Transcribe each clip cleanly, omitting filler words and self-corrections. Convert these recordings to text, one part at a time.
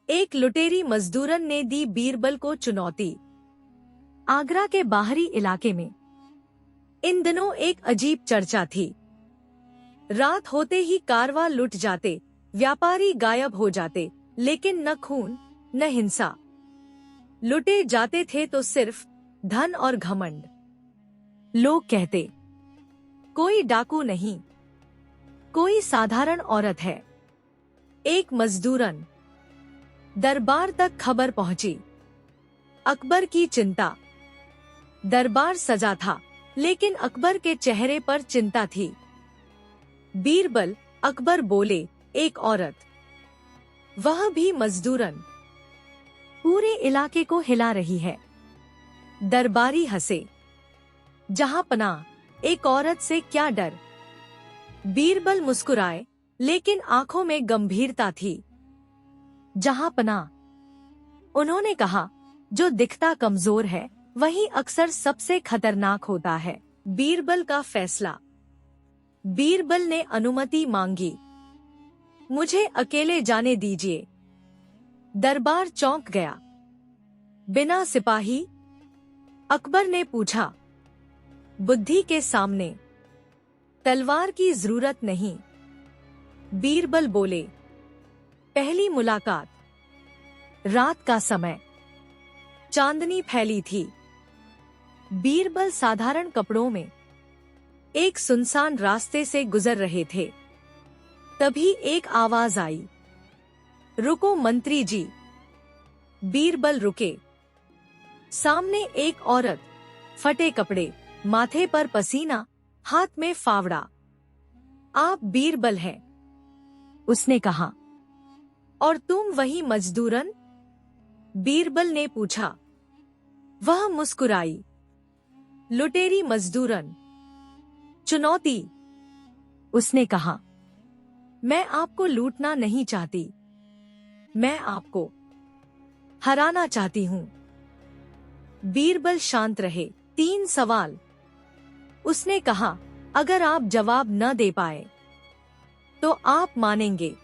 एक लुटेरी मजदूरन ने दी बीरबल को चुनौती। आगरा के बाहरी इलाके में इन दिनों एक अजीब चर्चा थी। रात होते ही कारवां लुट जाते, व्यापारी गायब हो जाते, लेकिन न खून न हिंसा। लुटे जाते थे तो सिर्फ धन और घमंड। लोग कहते, कोई डाकू नहीं, कोई साधारण औरत है। एक मजदूरन। दरबार तक खबर पहुंची। अकबर की चिंता। दरबार सजा था, लेकिन अकबर के चेहरे पर चिंता थी। बीरबल, अकबर बोले, एक औरत, वह भी मजदूरन, पूरे इलाके को हिला रही है। दरबारी हंसे। जहां पनाह, एक औरत से क्या डर। बीरबल मुस्कुराए, लेकिन आंखों में गंभीरता थी। जहां पनाह, उन्होंने कहा, जो दिखता कमजोर है वही अक्सर सबसे खतरनाक होता है। बीरबल का फैसला। बीरबल ने अनुमति मांगी। मुझे अकेले जाने दीजिए। दरबार चौंक गया। बिना सिपाही? अकबर ने पूछा। बुद्धि के सामने तलवार की जरूरत नहीं। बीरबल बोले। पहली मुलाकात। रात का समय। चांदनी फैली थी। बीरबल साधारण कपड़ों में एक सुनसान रास्ते से गुजर रहे थे। तभी एक आवाज आई, रुको मंत्री जी। बीरबल रुके। सामने एक औरत, फटे कपड़े, माथे पर पसीना, हाथ में फावड़ा। आप बीरबल हैं, उसने कहा। और तुम वही मजदूरन? बीरबल ने पूछा। वह मुस्कुराई। लुटेरी मजदूरन। चुनौती, उसने कहा। मैं आपको लूटना नहीं चाहती, मैं आपको हराना चाहती हूं। बीरबल शांत रहे। 3 सवाल, उसने कहा। अगर आप जवाब न दे पाए तो आप मानेंगे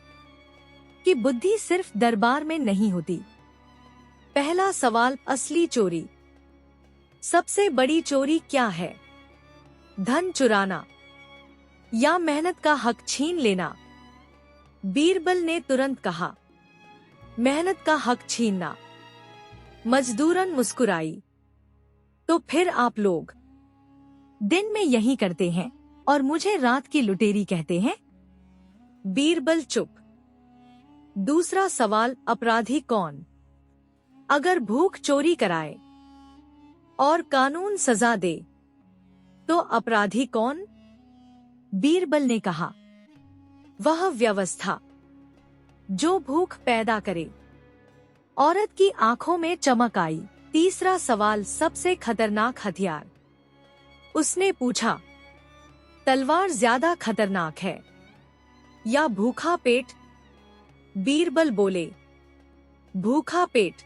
कि बुद्धि सिर्फ दरबार में नहीं होती। पहला सवाल, असली चोरी। सबसे बड़ी चोरी क्या है? धन चुराना या मेहनत का हक छीन लेना? बीरबल ने तुरंत कहा, मेहनत का हक छीनना। मजदूरन मुस्कुराई। तो फिर आप लोग दिन में यही करते हैं और मुझे रात की लुटेरी कहते हैं? बीरबल चुप। दूसरा सवाल, अपराधी कौन? अगर भूख चोरी कराए और कानून सजा दे तो अपराधी कौन? बीरबल ने कहा, वह व्यवस्था जो भूख पैदा करे। औरत की आंखों में चमक आई। तीसरा सवाल, सबसे खतरनाक हथियार। उसने पूछा, तलवार ज्यादा खतरनाक है या भूखा पेट? बीरबल बोले, भूखा पेट।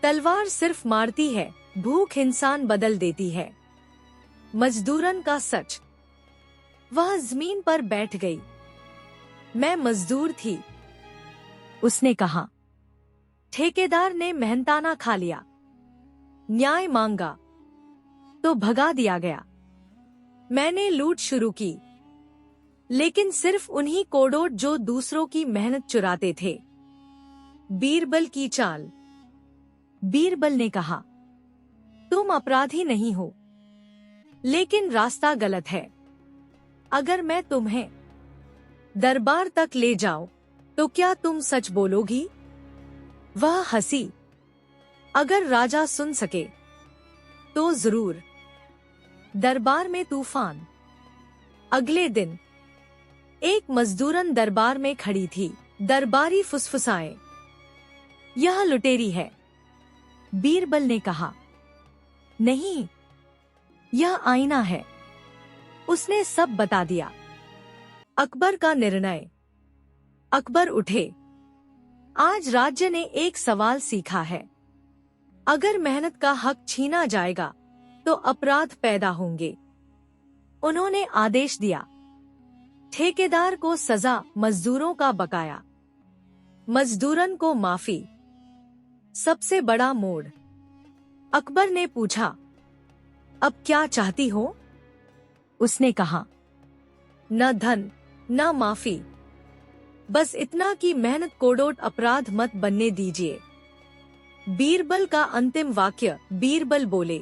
तलवार सिर्फ मारती है, भूख इंसान बदल देती है। मजदूरन का सच। वह जमीन पर बैठ गई। मैं मजदूर थी, उसने कहा। ठेकेदार ने मेहनताना खा लिया। न्याय मांगा तो भगा दिया गया। मैंने लूट शुरू की, लेकिन सिर्फ उन्हीं कोड़ों जो दूसरों की मेहनत चुराते थे। बीरबल की चाल। बीरबल ने कहा, तुम अपराधी नहीं हो, लेकिन रास्ता गलत है। अगर मैं तुम्हें दरबार तक ले जाऊं, तो क्या तुम सच बोलोगी? वह हंसी। अगर राजा सुन सके तो जरूर। दरबार में तूफान। अगले दिन एक मजदूरन दरबार में खड़ी थी। दरबारी फुसफुसाए, यह लुटेरी है। बीरबल ने कहा, नहीं, यह आईना है। उसने सब बता दिया। अकबर का निर्णय। अकबर उठे। आज राज्य ने एक सवाल सीखा है। अगर मेहनत का हक छीना जाएगा तो अपराध पैदा होंगे। उन्होंने आदेश दिया, ठेकेदार को सजा, मजदूरों का बकाया। मजदूरन को माफी। सबसे बड़ा मोड़। अकबर ने पूछा, अब क्या चाहती हो? उसने कहा, न धन न माफी, बस इतना कि मेहनत कोड़ोट अपराध मत बनने दीजिए। बीरबल का अंतिम वाक्य। बीरबल बोले,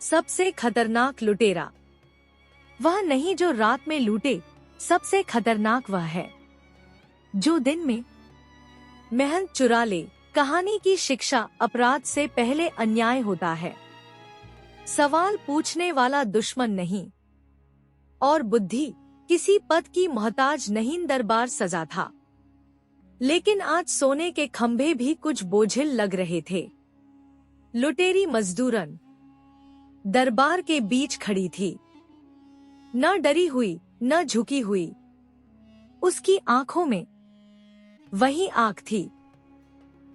सबसे खतरनाक लुटेरा वह नहीं जो रात में लूटे, सबसे खतरनाक वह है जो दिन में मेहनत चुरा ले। कहानी की शिक्षा, अपराध से पहले अन्याय होता है। सवाल पूछने वाला दुश्मन नहीं और बुद्धि किसी पद की मोहताज नहीं। दरबार सजा था, लेकिन आज सोने के खंभे भी कुछ बोझिल लग रहे थे। लुटेरी मजदूरन दरबार के बीच खड़ी थी, न डरी हुई न झुकी हुई। उसकी आंखों में वही आंख थी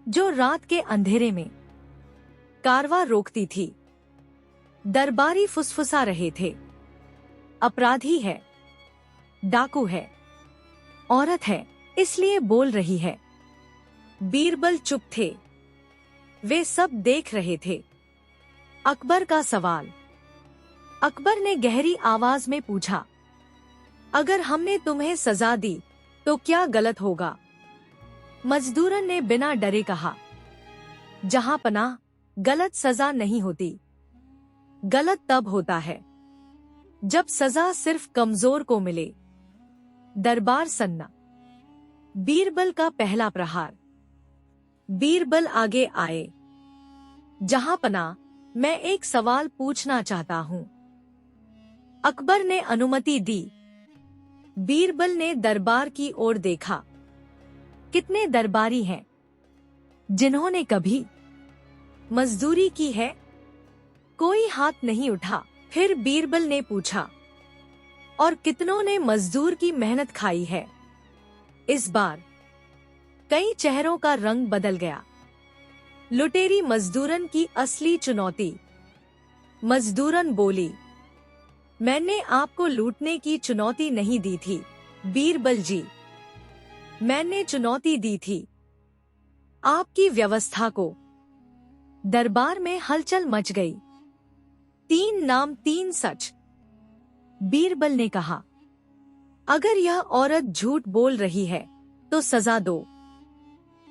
जो रात के अंधेरे में कारवां रोकती थी। दरबारी फुसफुसा रहे थे, अपराधी है, डाकू है, औरत है, इसलिए बोल रही है। बीरबल चुप थे, वे सब देख रहे थे। अकबर का सवाल। अकबर ने गहरी आवाज में पूछा, अगर हमने तुम्हें सजा दी तो क्या गलत होगा? मजदूरन ने बिना डरे कहा, जहां पनाह, गलत सजा नहीं होती। गलत तब होता है जब सजा सिर्फ कमजोर को मिले। दरबार सन्ना। बीरबल का पहला प्रहार। बीरबल आगे आए। जहां पनाह, मैं एक सवाल पूछना चाहता हूं। अकबर ने अनुमति दी। बीरबल ने दरबार की ओर देखा। कितने दरबारी हैं जिन्होंने कभी मजदूरी की है? कोई हाथ नहीं उठा। फिर बीरबल ने पूछा, और कितनों ने मजदूर की मेहनत खाई है? इस बार कई चेहरों का रंग बदल गया। लुटेरी मजदूरन की असली चुनौती। मजदूरन बोली, मैंने आपको लूटने की चुनौती नहीं दी थी बीरबल जी, मैंने चुनौती दी थी आपकी व्यवस्था को। दरबार में हलचल मच गई। 3 नाम 3 सच। बीरबल ने कहा, अगर यह औरत झूठ बोल रही है तो सजा दो,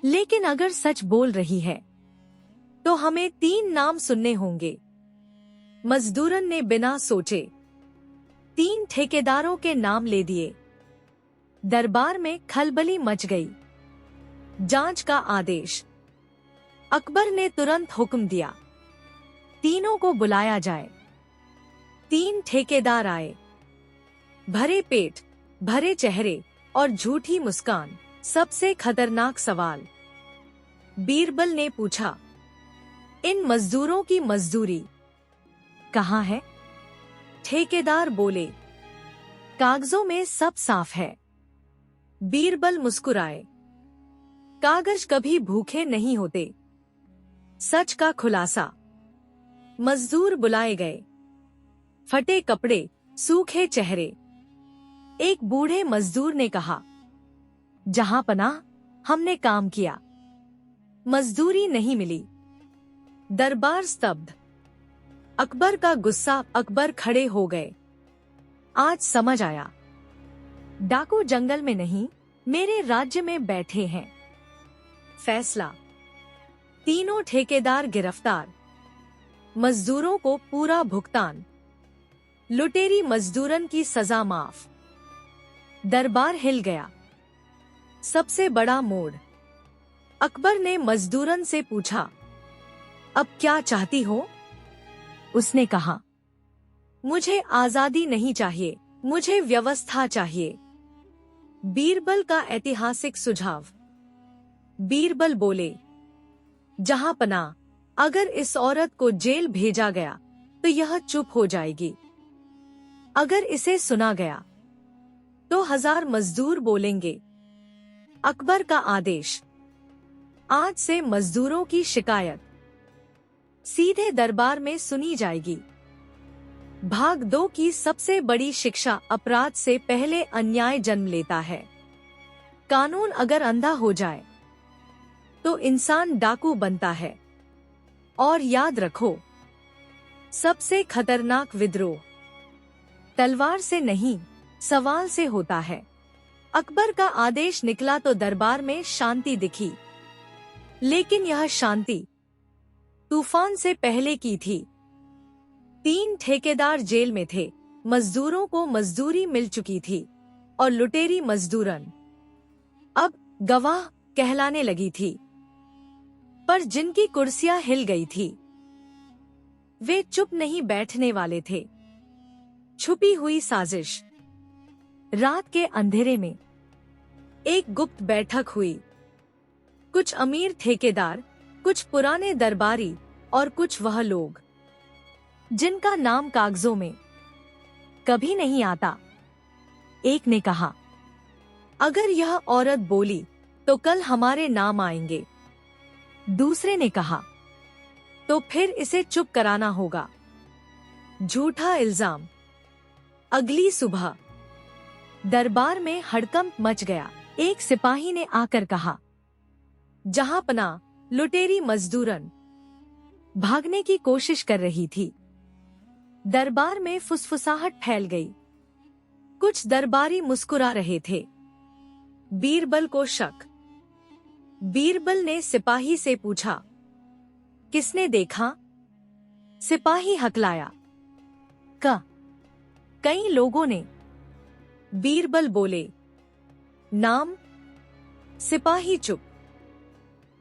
लेकिन अगर सच बोल रही है तो हमें 3 नाम सुनने होंगे। मजदूरन ने बिना सोचे 3 ठेकेदारों के नाम ले दिए। दरबार में खलबली मच गई। जांच का आदेश। अकबर ने तुरंत हुक्म दिया, तीनों को बुलाया जाए। 3 ठेकेदार आए। भरे पेट, भरे चेहरे और झूठी मुस्कान। सबसे खतरनाक सवाल। बीरबल ने पूछा, इन मजदूरों की मजदूरी कहाँ है? ठेकेदार बोले, कागजों में सब साफ है। बीरबल मुस्कुराए, कागज कभी भूखे नहीं होते। सच का खुलासा। मजदूर बुलाए गए। फटे कपड़े, सूखे चेहरे। एक बूढ़े मजदूर ने कहा, जहां पनाह, हमने काम किया, मजदूरी नहीं मिली। दरबार स्तब्ध। अकबर का गुस्सा। अकबर खड़े हो गए। आज समझ आया, डाकू जंगल में नहीं, मेरे राज्य में बैठे हैं। फैसला। तीनों ठेकेदार गिरफ्तार। मजदूरों को पूरा भुगतान। लुटेरी मजदूरन की सजा माफ। दरबार हिल गया। सबसे बड़ा मोड़। अकबर ने मजदूरन से पूछा, अब क्या चाहती हो? उसने कहा, मुझे आजादी नहीं चाहिए, मुझे व्यवस्था चाहिए। बीरबल का ऐतिहासिक सुझाव। बीरबल बोले, जहां पनाह, अगर इस औरत को जेल भेजा गया तो यह चुप हो जाएगी। अगर इसे सुना गया तो 1000 मजदूर बोलेंगे। अकबर का आदेश। आज से मजदूरों की शिकायत सीधे दरबार में सुनी जाएगी। भाग 2 की सबसे बड़ी शिक्षा। अपराध से पहले अन्याय जन्म लेता है। कानून अगर अंधा हो जाए तो इंसान डाकू बनता है। और याद रखो, सबसे खतरनाक विद्रोह तलवार से नहीं, सवाल से होता है। अकबर का आदेश निकला तो दरबार में शांति दिखी, लेकिन यह शांति तूफान से पहले की थी। 3 ठेकेदार जेल में थे, मजदूरों को मजदूरी मिल चुकी थी और लुटेरी मजदूरन अब गवाह कहलाने लगी थी। पर जिनकी कुर्सियां हिल गई थी, वे चुप नहीं बैठने वाले थे। छुपी हुई साजिश। रात के अंधेरे में एक गुप्त बैठक हुई। कुछ अमीर ठेकेदार, कुछ पुराने दरबारी और कुछ वह लोग जिनका नाम कागजों में कभी नहीं आता। एक ने कहा, अगर यह औरत बोली तो कल हमारे नाम आएंगे। दूसरे ने कहा, तो फिर इसे चुप कराना होगा। झूठा इल्जाम। अगली सुबह दरबार में हड़कंप मच गया। एक सिपाही ने आकर कहा, जहां पना लुटेरी मजदूरन भागने की कोशिश कर रही थी। दरबार में फुसफुसाहट फैल गई। कुछ दरबारी मुस्कुरा रहे थे। बीरबल को शक। बीरबल ने सिपाही से पूछा, किसने देखा? सिपाही हकलाया, कई लोगों ने। बीरबल बोले, नाम? सिपाही चुप।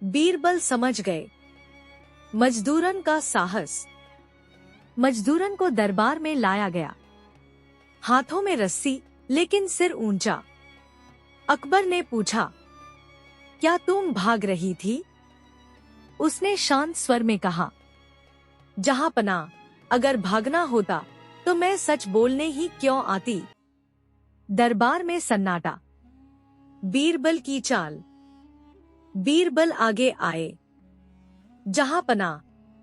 बीरबल समझ गए, मजदूरन का साहस। मजदूरन को दरबार में लाया गया, हाथों में रस्सी, लेकिन सिर ऊंचा। अकबर ने पूछा, क्या तुम भाग रही थी? उसने शांत स्वर में कहा, जहां पना, अगर भागना होता तो मैं सच बोलने ही क्यों आती। दरबार में सन्नाटा। बीरबल की चाल। बीरबल आगे आए। जहां पना,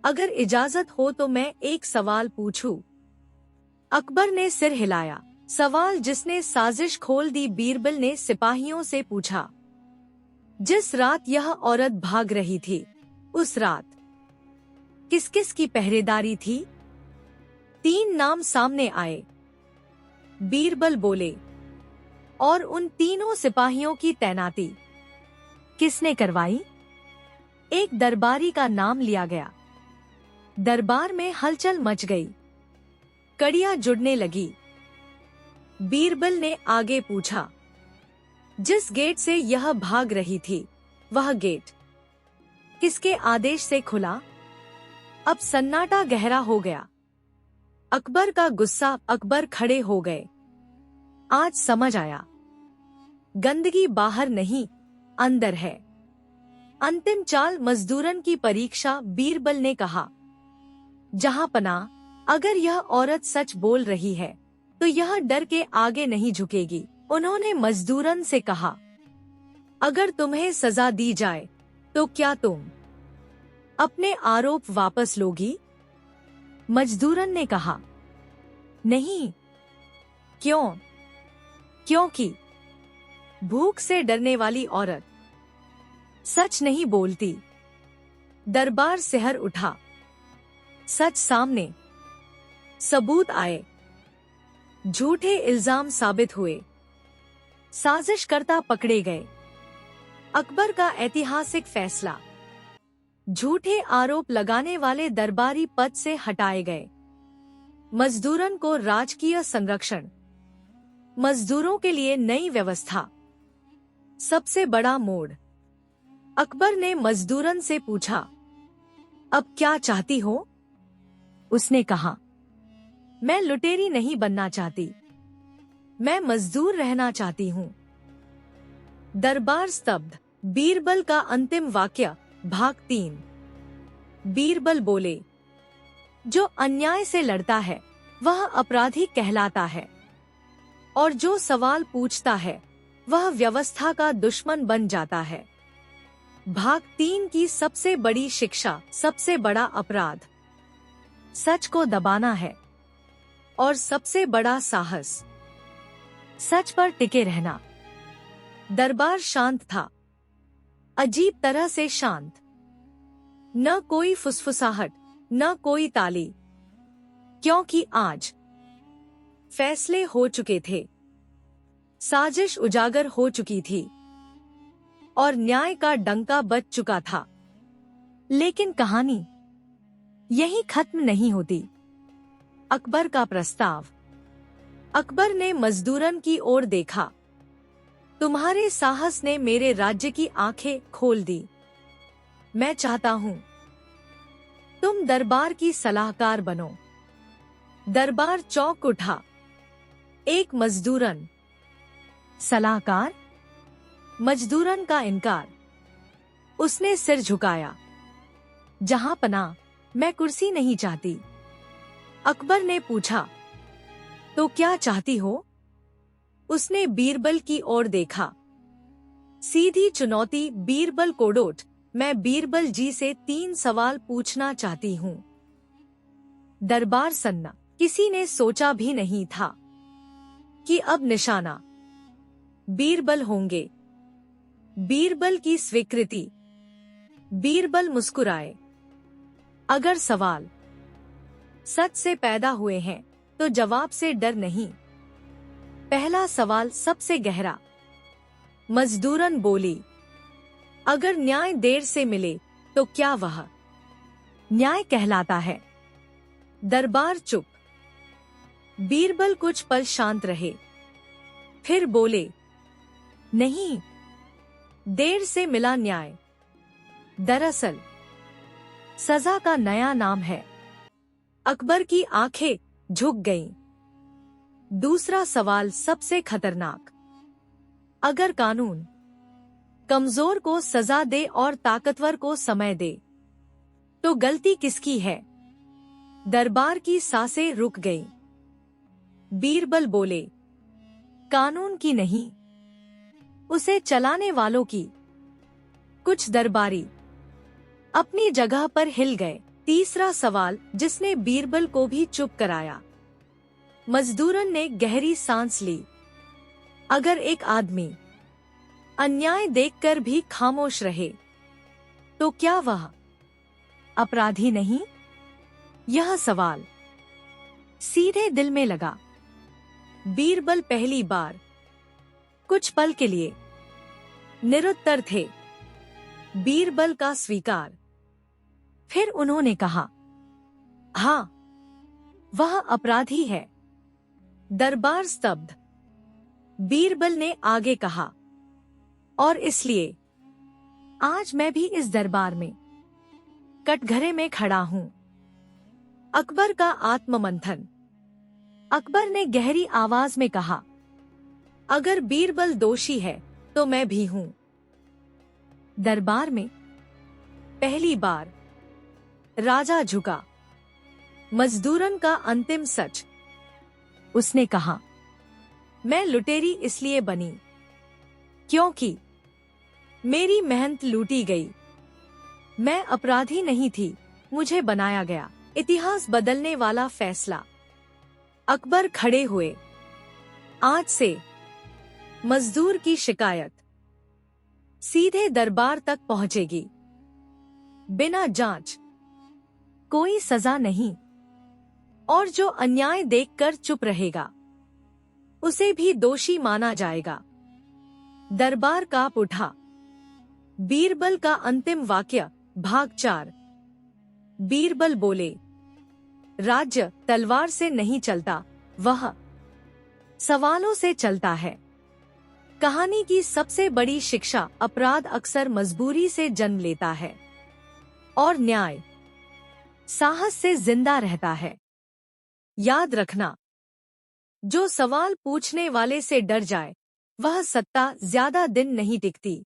अगर इजाजत हो तो मैं एक सवाल पूछूं। अकबर ने सिर हिलाया। सवाल जिसने साजिश खोल दी। बीरबल ने सिपाहियों से पूछा, जिस रात यह औरत भाग रही थी, उस रात किस किस की पहरेदारी थी? 3 नाम सामने आए। बीरबल बोले, और उन तीनों सिपाहियों की तैनाती किसने करवाई? एक दरबारी का नाम लिया गया। दरबार में हलचल मच गई। कड़ियां जुड़ने लगी। बीरबल ने आगे पूछा, जिस गेट से यह भाग रही थी, वह गेट किसके आदेश से खुला? अब सन्नाटा गहरा हो गया। अकबर का गुस्सा। अकबर खड़े हो गए। आज समझ आया, गंदगी बाहर नहीं, अंदर है। अंतिम चाल, मजदूरन की परीक्षा। बीरबल ने कहा, जहां पना, अगर यह औरत सच बोल रही है तो यह डर के आगे नहीं झुकेगी। उन्होंने मजदूरन से कहा, अगर तुम्हें सजा दी जाए तो क्या तुम अपने आरोप वापस लोगी? मजदूरन ने कहा, नहीं। क्यों? क्योंकि भूख से डरने वाली औरत सच नहीं बोलती। दरबार सिहर उठा। सच सामने, सबूत आए, झूठे इल्जाम साबित हुए, साजिशकर्ता पकड़े गए। अकबर का ऐतिहासिक फैसला। झूठे आरोप लगाने वाले दरबारी पद से हटाए गए। मजदूरन को राजकीय संरक्षण। मजदूरों के लिए नई व्यवस्था। सबसे बड़ा मोड़। अकबर ने मजदूरन से पूछा, अब क्या चाहती हो? उसने कहा, मैं लुटेरी नहीं बनना चाहती, मैं मजदूर रहना चाहती हूँ। दरबार स्तब्ध। बीरबल का अंतिम वाक्य। भाग 3। बीरबल बोले, जो अन्याय से लड़ता है वह अपराधी कहलाता है, और जो सवाल पूछता है वह व्यवस्था का दुश्मन बन जाता है। भाग 3 की सबसे बड़ी शिक्षा। सबसे बड़ा अपराध सच को दबाना है, और सबसे बड़ा साहस सच पर टिके रहना। दरबार शांत था। अजीब तरह से शांत। न कोई फुसफुसाहट, न कोई ताली, क्योंकि आज फैसले हो चुके थे, साजिश उजागर हो चुकी थी और न्याय का डंका बज चुका था। लेकिन कहानी यहीं खत्म नहीं होती। अकबर का प्रस्ताव। अकबर ने मजदूरन की ओर देखा। तुम्हारे साहस ने मेरे राज्य की आंखें खोल दी। मैं चाहता हूं तुम दरबार की सलाहकार बनो। दरबार चौंक उठा। एक मजदूरन सलाहकार? मजदूरन का इनकार। उसने सिर झुकाया। जहां पनाह, मैं कुर्सी नहीं चाहती। अकबर ने पूछा, तो क्या चाहती हो? उसने बीरबल की ओर देखा। सीधी चुनौती। बीरबल कोडोट, मैं बीरबल जी से 3 सवाल पूछना चाहती हूँ। दरबार सन्ना। किसी ने सोचा भी नहीं था कि अब निशाना बीरबल होंगे। बीरबल की स्वीकृति। बीरबल मुस्कुराए। अगर सवाल सच से पैदा हुए हैं तो जवाब से डर नहीं। पहला सवाल सबसे गहरा। मजदूरन बोली, अगर न्याय देर से मिले तो क्या वह न्याय कहलाता है? दरबार चुप। बीरबल कुछ पल शांत रहे, फिर बोले, नहीं, देर से मिला न्याय दरअसल सजा का नया नाम है। अकबर की आंखें झुक गईं। दूसरा सवाल सबसे खतरनाक। अगर कानून कमजोर को सजा दे और ताकतवर को समय दे, तो गलती किसकी है? दरबार की सांसें रुक गईं। बीरबल बोले, कानून की नहीं, उसे चलाने वालों की। कुछ दरबारी अपनी जगह पर हिल गए। तीसरा सवाल, जिसने बीरबल को भी चुप कराया। मजदूरन ने गहरी सांस ली। अगर एक आदमी अन्याय देखकर भी खामोश रहे, तो क्या वह अपराधी नहीं? यह सवाल सीधे दिल में लगा। बीरबल पहली बार कुछ पल के लिए निरुत्तर थे। बीरबल का स्वीकार। फिर उन्होंने कहा, हाँ, वह अपराधी है। दरबार स्तब्ध। बीरबल ने आगे कहा, और इसलिए आज मैं भी इस दरबार में कटघरे में खड़ा हूं। अकबर का आत्ममंथन। अकबर ने गहरी आवाज में कहा, अगर बीरबल दोषी है तो मैं भी हूं। दरबार में पहली बार राजा झुका। मजदूरन का अंतिम सच। उसने कहा, मैं लुटेरी इसलिए बनी क्योंकि मेरी मेहनत लूटी गई। मैं अपराधी नहीं थी, मुझे बनाया गया। इतिहास बदलने वाला फैसला। अकबर खड़े हुए। आज से मजदूर की शिकायत सीधे दरबार तक पहुंचेगी। बिना जांच कोई सजा नहीं। और जो अन्याय देखकर चुप रहेगा, उसे भी दोषी माना जाएगा। दरबार कांप उठा। बीरबल का अंतिम वाक्य। भाग 4। बीरबल बोले, राज्य तलवार से नहीं चलता, वह सवालों से चलता है। कहानी की सबसे बड़ी शिक्षा, अपराध अक्सर मजबूरी से जन्म लेता है और न्याय साहस से जिंदा रहता है। याद रखना, जो सवाल पूछने वाले से डर जाए, वह सत्ता ज्यादा दिन नहीं टिकती।